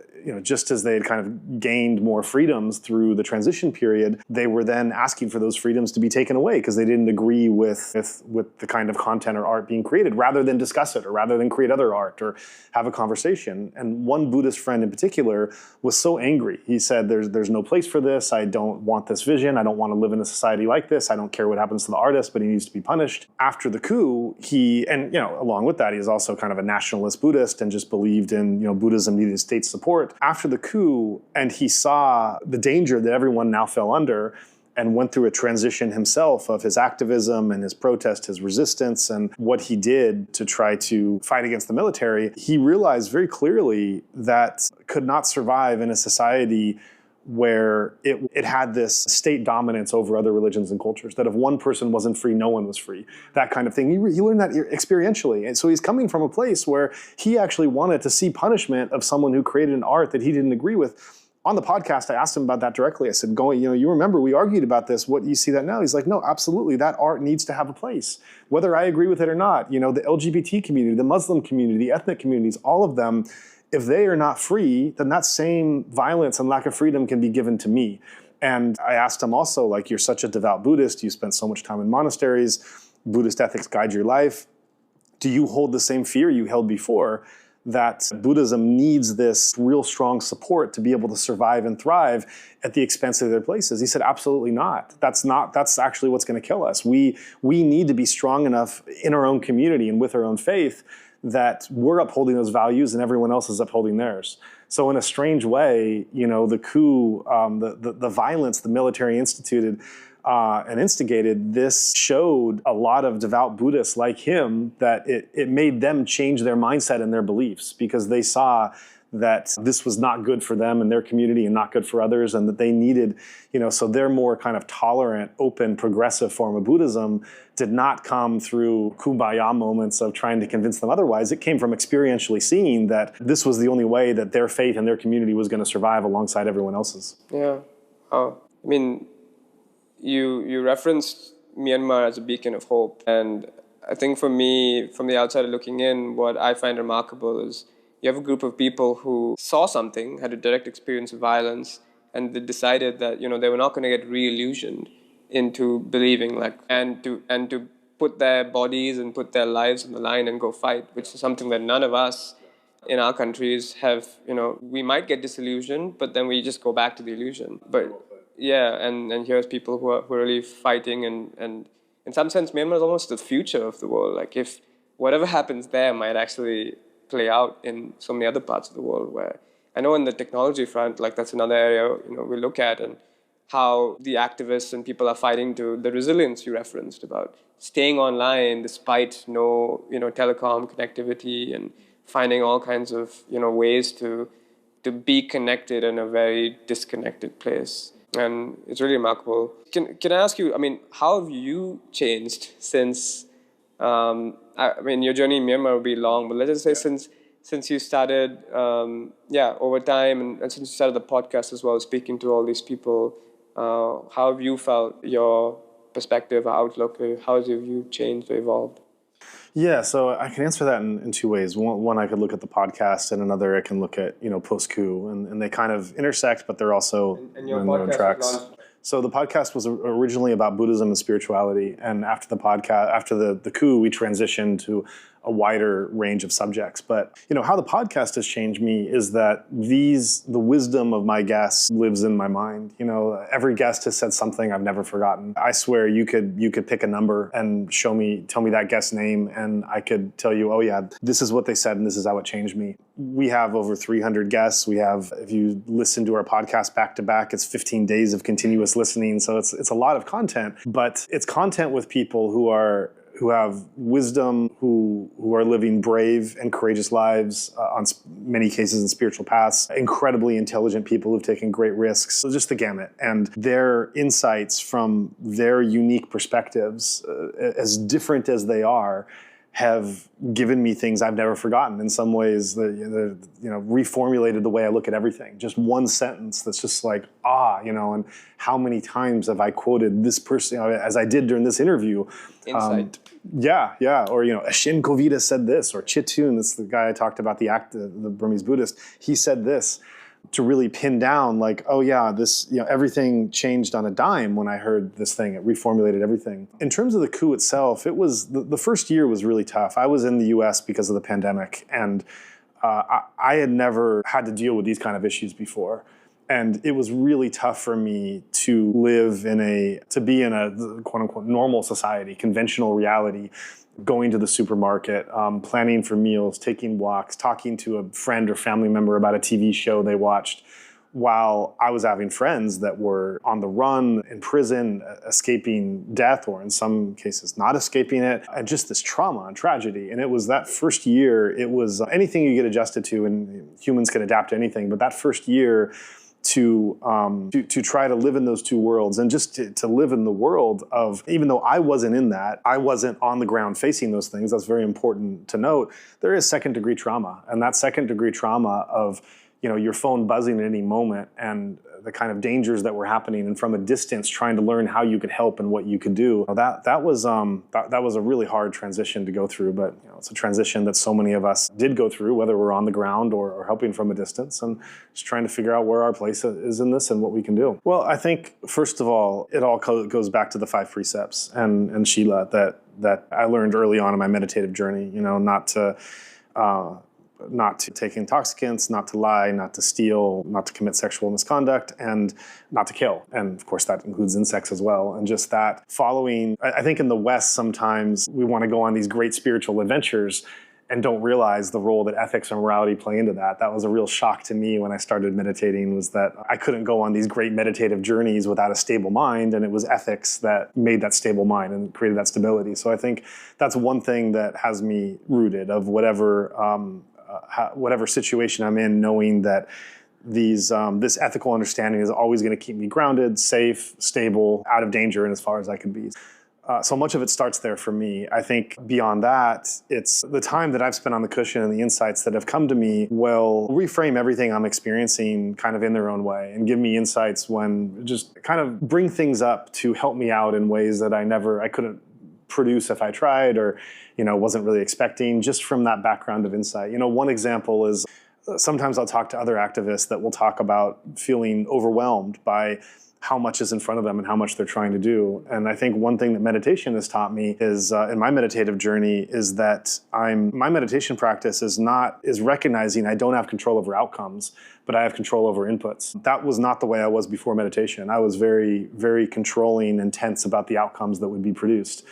just as they had kind of gained more freedoms through the transition period, they were then asking for those freedoms to be taken away because they didn't agree with the kind of content or art being created, rather than discuss it or rather than create other art or have a conversation. And one Buddhist friend in particular was so angry. He said, there's no place for this. I don't want this vision. I don't want to live in a society like this. I don't care what happens to the artist, but he needs to be punished. After the coup, along with that, he is also kind of a nationalist Buddhist and just believed in, Buddhism needed state support. After the coup, and he saw the danger that everyone now fell under, and went through a transition himself of his activism and his protest, his resistance, and what he did to try to fight against the military, he realized very clearly that could not survive in a society where it had this state dominance over other religions and cultures, that if one person wasn't free, no one was free, that kind of thing. He learned that experientially. And so he's coming from a place where he actually wanted to see punishment of someone who created an art that he didn't agree with. On the podcast, I asked him about that directly. I said, you remember we argued about this. What do you see that now? He's like, no, absolutely. That art needs to have a place, whether I agree with it or not. The LGBT community, the Muslim community, the ethnic communities, all of them, if they are not free, then that same violence and lack of freedom can be given to me. And I asked him also, you're such a devout Buddhist. You spend so much time in monasteries. Buddhist ethics guide your life. Do you hold the same fear you held before, that Buddhism needs this real strong support to be able to survive and thrive at the expense of their places? He said, absolutely not. That's actually what's going to kill us. We need to be strong enough in our own community and with our own faith that we're upholding those values and everyone else is upholding theirs. So in a strange way, the coup, the violence the military instituted and instigated, this showed a lot of devout Buddhists like him that it made them change their mindset and their beliefs, because they saw that this was not good for them and their community and not good for others, and that they needed, so their more kind of tolerant, open, progressive form of Buddhism did not come through kumbaya moments of trying to convince them otherwise. It came from experientially seeing that this was the only way that their faith and their community was going to survive alongside everyone else's. Yeah. You referenced Myanmar as a beacon of hope. And I think for me, from the outside looking in, what I find remarkable is you have a group of people who saw something, had a direct experience of violence, and they decided that, they were not going to get re-illusioned into believing, and to put their bodies and put their lives on the line and go fight, which is something that none of us in our countries have. We might get disillusioned, but then we just go back to the illusion. But yeah, and here's people who are really fighting, and in some sense, Myanmar is almost the future of the world. If whatever happens there might actually play out in so many other parts of the world, where I know in the technology front, that's another area, we look at, and how the activists and people are fighting to the resilience you referenced about staying online despite no, telecom connectivity, and finding all kinds of, ways to be connected in a very disconnected place. And it's really remarkable. Can I ask you, how have you changed since, your journey in Myanmar will be long, but let's just say since you started, over time, and since you started the podcast as well, speaking to all these people, how have you felt your perspective, outlook, how has your view changed or evolved? Yeah, so I can answer that in two ways. One, I could look at the podcast, and another, I can look at, post-coup, and they kind of intersect, but they're also and your in their own podcast tracks. launched. So the podcast was originally about Buddhism and spirituality, and after the coup, we transitioned to a wider range of subjects. But how the podcast has changed me is that the wisdom of my guests lives in my mind. Every guest has said something I've never forgotten. I swear you could pick a number and tell me that guest's name, and I could tell you, oh yeah, this is what they said and this is how it changed me. We have over 300 guests. We have, if you listen to our podcast back to back, it's 15 days of continuous listening. So it's a lot of content, but it's content with people who have wisdom, who are living brave and courageous lives, on many cases in spiritual paths, incredibly intelligent people who've taken great risks. So just the gamut. And their insights from their unique perspectives, as different as they are, have given me things I've never forgotten. In some ways, reformulated the way I look at everything. Just one sentence that's just like, and how many times have I quoted this person, as I did during this interview. Insight. Or, Ashin Kovita said this, or Chitun, that's the guy I talked about, the Burmese Buddhist, he said this, to really pin down like, everything changed on a dime when I heard this thing. It reformulated everything. In terms of the coup itself, it was, the first year was really tough. I was in the US because of the pandemic, and I had never had to deal with these kind of issues before. And it was really tough for me to be in a quote unquote normal society, conventional reality, going to the supermarket, planning for meals, taking walks, talking to a friend or family member about a TV show they watched, while I was having friends that were on the run, in prison, escaping death, or in some cases not escaping it, and just this trauma and tragedy. And it was that first year, it was anything you get adjusted to, and humans can adapt to anything, but that first year, to try to live in those two worlds, and just to live in the world of, even though I wasn't in that, I wasn't on the ground facing those things, that's very important to note, there is second degree trauma. And that second degree trauma of, your phone buzzing at any moment, and the kind of dangers that were happening, and from a distance trying to learn how you could help and what you could do. That was a really hard transition to go through, but it's a transition that so many of us did go through, whether we're on the ground or helping from a distance, and just trying to figure out where our place is in this and what we can do. Well, I think first of all, it all goes back to the 5 precepts and Shila that I learned early on in my meditative journey. Not to take intoxicants, not to lie, not to steal, not to commit sexual misconduct, and not to kill. And of course, that includes insects as well. And just that following, I think in the West, sometimes we want to go on these great spiritual adventures and don't realize the role that ethics and morality play into that. That was a real shock to me when I started meditating, was that I couldn't go on these great meditative journeys without a stable mind, and it was ethics that made that stable mind and created that stability. So I think that's one thing that has me rooted, of whatever situation I'm in, knowing that this ethical understanding is always going to keep me grounded, safe, stable, out of danger, and as far as I can be. So much of it starts there for me. I think beyond that, it's the time that I've spent on the cushion and the insights that have come to me will reframe everything I'm experiencing kind of in their own way, and give me insights when just kind of bring things up to help me out in ways that I couldn't produce if I tried, or wasn't really expecting, just from that background of insight. One example is sometimes I'll talk to other activists that will talk about feeling overwhelmed by how much is in front of them and how much they're trying to do. And I think one thing that meditation has taught me is, in my meditative journey, is that my meditation practice is recognizing I don't have control over outcomes, but I have control over inputs. That was not the way I was before meditation. I was very, very controlling and tense about the outcomes that would be produced.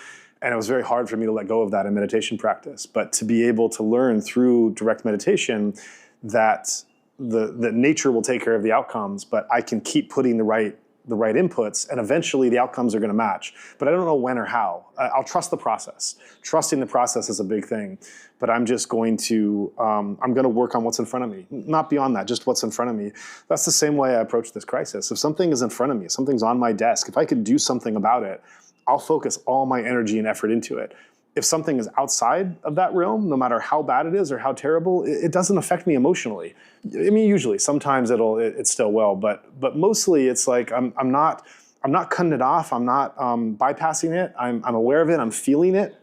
And it was very hard for me to let go of that in meditation practice. But to be able to learn through direct meditation that the nature will take care of the outcomes, but I can keep putting the right inputs, and eventually the outcomes are going to match. But I don't know when or how. I'll trust the process. Trusting the process is a big thing. But I'm just going to work on what's in front of me. Not beyond that, just what's in front of me. That's the same way I approach this crisis. If something is in front of me, something's on my desk, if I could do something about it, I'll focus all my energy and effort into it. If something is outside of that realm, no matter how bad it is or how terrible, it doesn't affect me emotionally. I mean, usually, sometimes it still will, but mostly it's like I'm not cutting it off. I'm not bypassing it. I'm aware of it. I'm feeling it,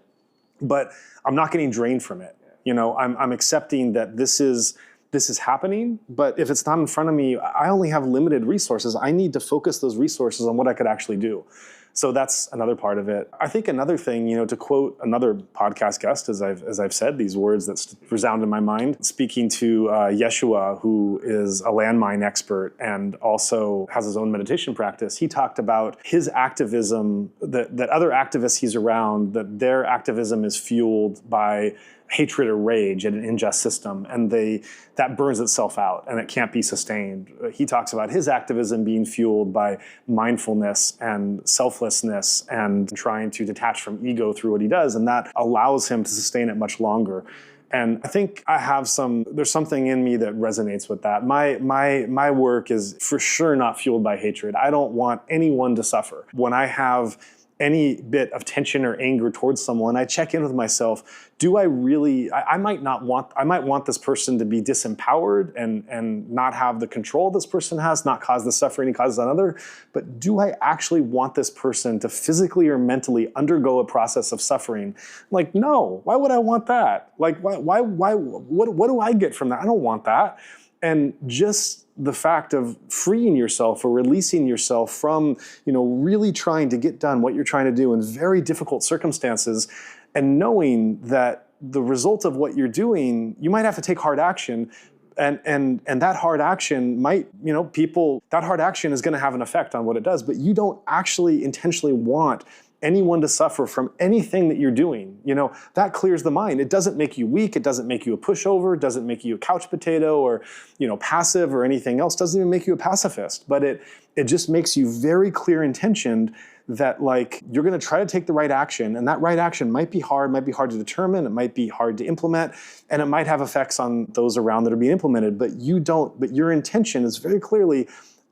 but I'm not getting drained from it. I'm accepting that this is happening, but if it's not in front of me, I only have limited resources. I need to focus those resources on what I could actually do. So that's another part of it. I think another thing, to quote another podcast guest, as I've said these words that resound in my mind, speaking to Yeshua, who is a landmine expert and also has his own meditation practice, he talked about his activism, that other activists he's around, that their activism is fueled by hatred or rage at an unjust system, and that burns itself out and it can't be sustained. He talks about his activism being fueled by mindfulness and selflessness and trying to detach from ego through what he does, and that allows him to sustain it much longer. And I think there's something in me that resonates with that. My work is for sure not fueled by hatred. I don't want anyone to suffer. When I have any bit of tension or anger towards someone, I check in with myself. Do I really, I might want this person to be disempowered and not have the control this person has, not cause the suffering he causes on another, but do I actually want this person to physically or mentally undergo a process of suffering? Like, no, why would I want that? Like, what do I get from that? I don't want that. And just the fact of freeing yourself or releasing yourself from, really trying to get done what you're trying to do in very difficult circumstances, and knowing that the result of what you're doing, you might have to take hard action, and that hard action might, that hard action is going to have an effect on what it does, but you don't actually intentionally want anyone to suffer from anything that you're doing. That clears the mind. It doesn't make you weak. It doesn't make you a pushover. It doesn't make you a couch potato or, passive or anything else. It doesn't even make you a pacifist, but it just makes you very clear intentioned that you're going to try to take the right action, and that right action might be hard to determine, it might be hard to implement, and it might have effects on those around that are being implemented, but your intention is very clearly,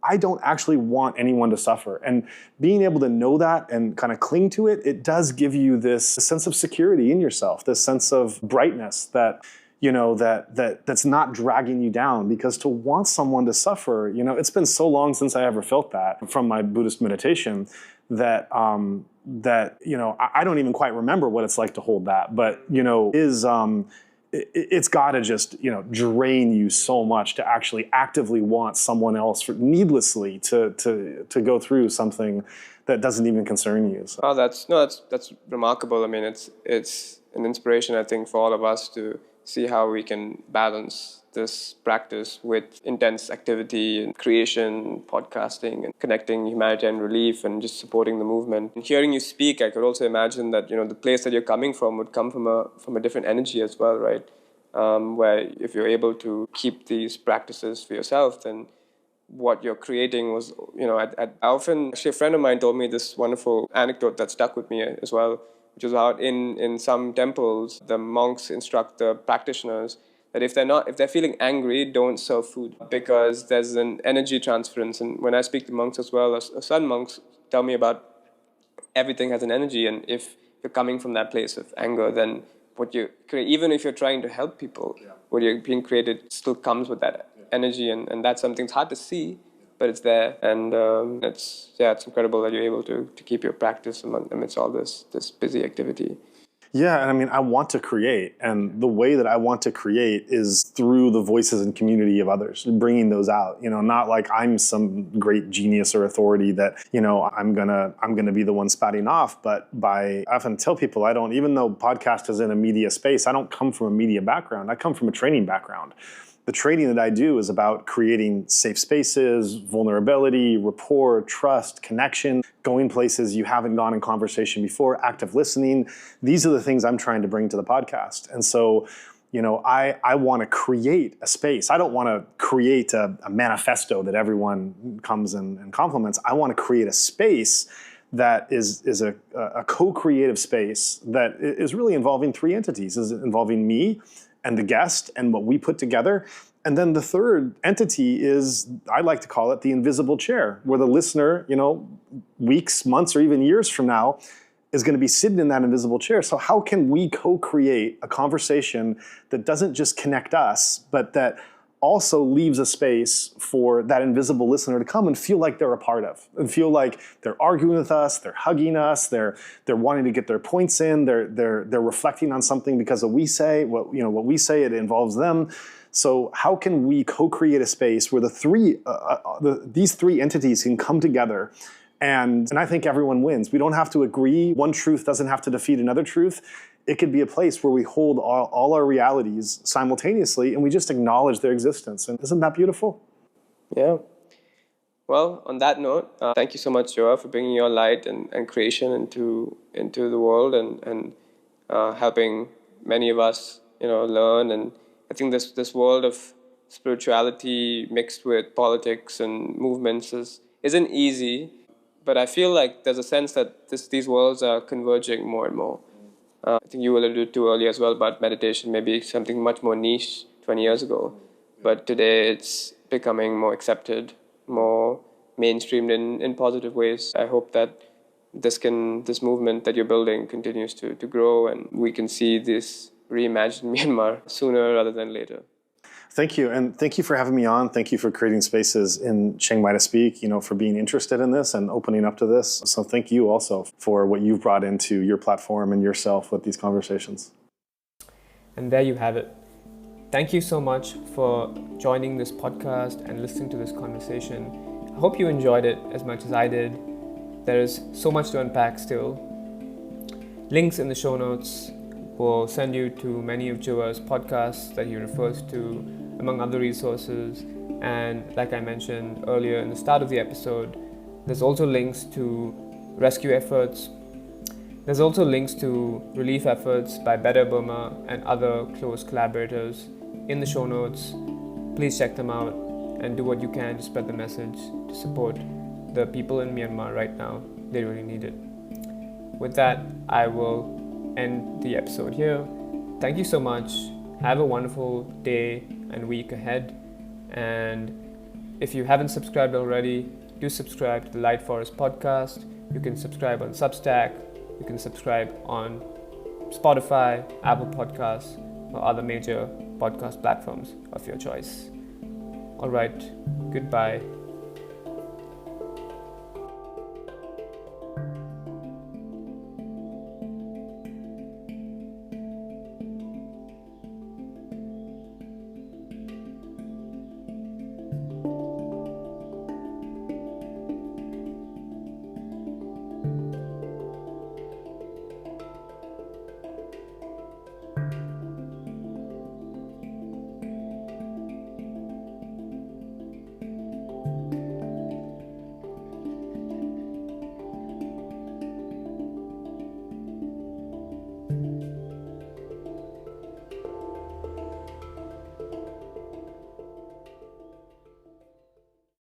I don't actually want anyone to suffer. And being able to know that and kind of cling to it, it does give you this sense of security in yourself, this sense of brightness that, that's not dragging you down. Because to want someone to suffer, it's been so long since I ever felt that from my Buddhist meditation that, I don't even quite remember what it's like to hold that, but, it's got to just, drain you so much to actually actively want someone else needlessly to go through something that doesn't even concern you. So. Oh, that's remarkable. I mean, it's an inspiration, I think, for all of us to see how we can balance this practice with intense activity and creation, podcasting, and connecting humanitarian relief and just supporting the movement. And hearing you speak, I could also imagine that the place that you're coming from would come from a different energy as well, right? Where if you're able to keep these practices for yourself, then what you're creating was, actually a friend of mine told me this wonderful anecdote that stuck with me as well, which was out in some temples, the monks instruct the practitioners that if they're feeling angry, don't serve food, because there's an energy transference. And when I speak to monks as well, as Sun monks tell me about everything has an energy, and if you're coming from that place of anger, then what you create, even if you're trying to help people, what you're being created still comes with that energy, and that's something it's hard to see, but it's there, and it's incredible that you're able to keep your practice amidst all this busy activity. Yeah, and I mean, I want to create, and the way that I want to create is through the voices and community of others, bringing those out. Not like I'm some great genius or authority that I'm gonna be the one spouting off. But I often tell people, even though podcast is in a media space, I don't come from a media background. I come from a training background. The training that I do is about creating safe spaces, vulnerability, rapport, trust, connection, going places you haven't gone in conversation before, active listening. These are the things I'm trying to bring to the podcast. And so, I want to create a space. I don't want to create a manifesto that everyone comes and compliments. I want to create a space that is a co-creative space that is really involving three entities. Is involving me and the guest and what we put together. And then the third entity is, I like to call it the invisible chair, where the listener, weeks, months, or even years from now is going to be sitting in that invisible chair. So how can we co-create a conversation that doesn't just connect us, but that also leaves a space for that invisible listener to come and feel like they're a part of, and feel like they're arguing with us, they're hugging us, they're wanting to get their points in, they're reflecting on something because of we say what we say, it involves them. So how can we co-create a space where these three entities can come together? And I think everyone wins. We don't have to agree. One truth doesn't have to defeat another truth. It could be a place where we hold all our realities simultaneously, and we just acknowledge their existence. And isn't that beautiful? Yeah. Well, on that note, thank you so much, Joah, for bringing your light and creation into the world and helping many of us, learn. And I think this world of spirituality mixed with politics and movements isn't easy, but I feel like there's a sense that these worlds are converging more and more. I think you alluded to earlier as well about meditation, maybe something much more niche 20 years ago. But today it's becoming more accepted, more mainstreamed in positive ways. I hope that this movement that you're building continues to grow, and we can see this reimagined Myanmar sooner rather than later. Thank you. And thank you for having me on. Thank you for creating spaces in Chiang Mai to speak, for being interested in this and opening up to this. So thank you also for what you've brought into your platform and yourself with these conversations. And there you have it. Thank you so much for joining this podcast and listening to this conversation. I hope you enjoyed it as much as I did. There is so much to unpack still. Links in the show notes will send you to many of Joah's podcasts that he refers to, among other resources. And like I mentioned earlier in the start of the episode, there's also links to rescue efforts. There's also links to relief efforts by Better Burma and other close collaborators in the show notes. Please check them out and do what you can to spread the message to support the people in Myanmar right now. They really need it. With that, I will end the episode here. Thank you so much. Have a wonderful day and week ahead. And if you haven't subscribed already, do subscribe to the Light Forest podcast. You can subscribe on Substack. You can subscribe on Spotify, Apple Podcasts, or other major podcast platforms of your choice. All right, goodbye.